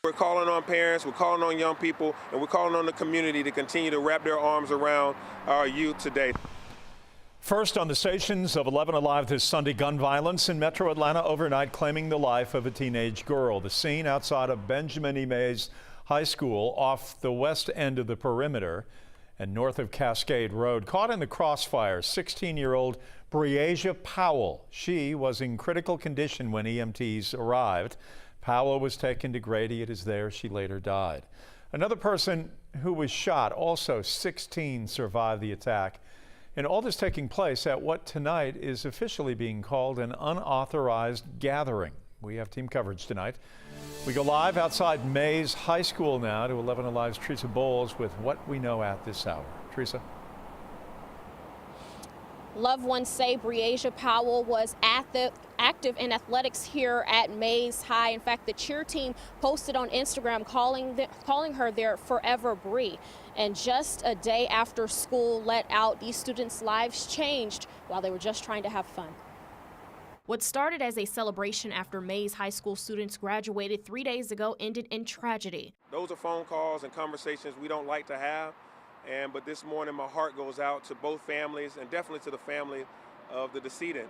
We're calling on parents, we're calling on young people, and we're calling on the community to continue to wrap their arms around our youth today. First on the stations of 11 Alive this Sunday, gun violence in metro Atlanta overnight claiming the life of a teenage girl. The scene outside of Benjamin E. Mays High School off the west end of the perimeter and north of Cascade Road. Caught in the crossfire, 16-year-old Breasia Powell. She was in critical condition when EMTs arrived. Powell was taken to Grady. It is there she later died. Another person who was shot, also 16, survived the attack. And all this taking place at what tonight is officially being called an unauthorized gathering. We have team coverage tonight. We go live outside Mays High School now to 11 Alive's Teresa Bowles with what we know at this hour. Teresa. Loved ones say Breasia Powell was active in athletics here at Mays High. In fact, the cheer team posted on Instagram calling her their forever Bree. And just a day after school let out, these students' lives changed while they were just trying to have fun. What started as a celebration after Mays High School students graduated 3 days ago ended in tragedy. Those are phone calls and conversations we don't like to have. But this morning, my heart goes out to both families and definitely to the family of the decedent.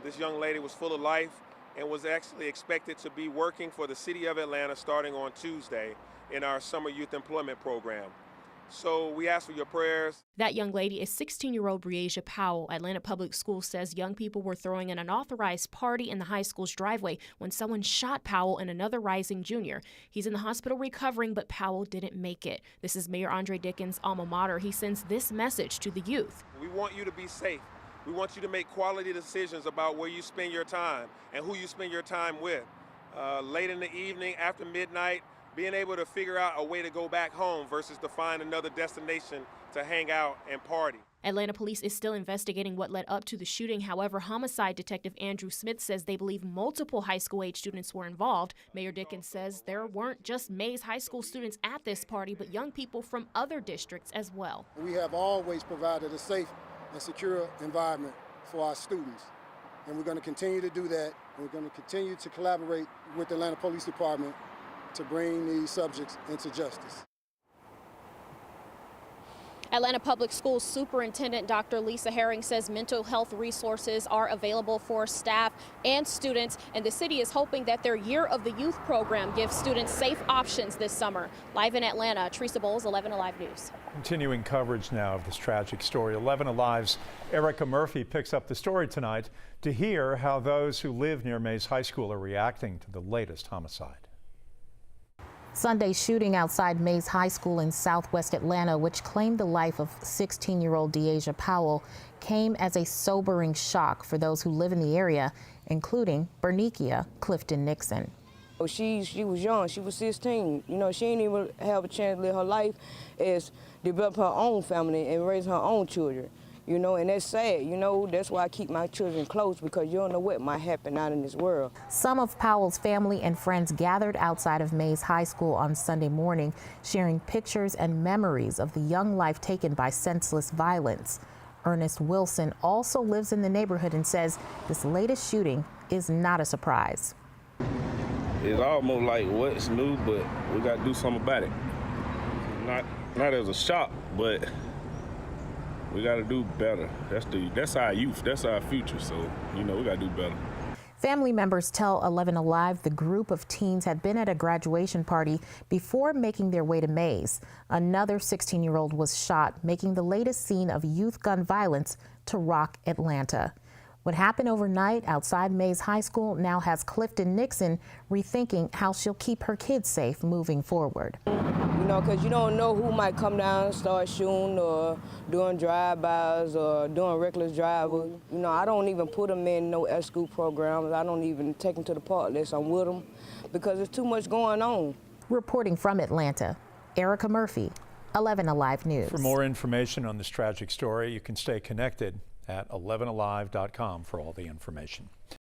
This young lady was full of life and was actually expected to be working for the city of Atlanta starting on Tuesday in our summer youth employment program. So we ask for your prayers. That young lady is 16-year-old Breasia Powell. Atlanta Public Schools says young people were throwing an unauthorized party in the high school's driveway when someone shot Powell and another rising junior. He's in the hospital recovering, but Powell didn't make it. This is Mayor Andre Dickens' alma mater. He sends this message to the youth. We want you to be safe. We want you to make quality decisions about where you spend your time and who you spend your time with. Late in the evening, after midnight, being able to figure out a way to go back home versus to find another destination to hang out and party. Atlanta police is still investigating what led up to the shooting. However, homicide detective Andrew Smith says they believe multiple high school age students were involved. Mayor Dickens says there weren't just Mays High School students at this party, but young people from other districts as well. We have always provided a safe and secure environment for our students. And we're going to continue to do that. We're going to continue to collaborate with the Atlanta Police Department to bring these subjects into justice. Atlanta Public Schools Superintendent Dr. Lisa Herring says mental health resources are available for staff and students, and the city is hoping that their Year of the Youth program gives students safe options this summer. Live in Atlanta, Teresa Bowles, 11 Alive News. Continuing coverage now of this tragic story. 11 Alive's Erica Murphy picks up the story tonight to hear how those who live near Mays High School are reacting to the latest homicide. Sunday's shooting outside Mays High School in southwest Atlanta, which claimed the life of 16-year-old Breasia Powell, came as a sobering shock for those who live in the area, including Berneykia Clifton-Nixon. She was young. She was 16. You know, she didn't even have a chance to live her life as develop her own family and raise her own children. You know, and that's sad. You know, that's why I keep my children close, because you don't know what might happen out in this world. Some of Powell's family and friends gathered outside of Mays High School on Sunday morning, sharing pictures and memories of the young life taken by senseless violence. Ernest Wilson also lives in the neighborhood and says this latest shooting is not a surprise. It's almost like what's new, but we got to do something about it. Not as a shock, but we got to do better. That's our youth. That's our future. So, you know, we got to do better. Family members tell 11 Alive the group of teens had been at a graduation party before making their way to Mays. Another 16-year-old was shot, making the latest scene of youth gun violence to rock Atlanta. What happened overnight outside Mays High School now has Clifton-Nixon rethinking how she'll keep her kids safe moving forward. You know, because you don't know who might come down and start shooting or doing drive-bys or doing reckless driving. You know, I don't even put them in no school programs. I don't even take them to the park unless I'm with them, because there's too much going on. Reporting from Atlanta, Erica Murphy, 11 Alive News. For more information on this tragic story, you can stay connected at 11alive.com for all the information.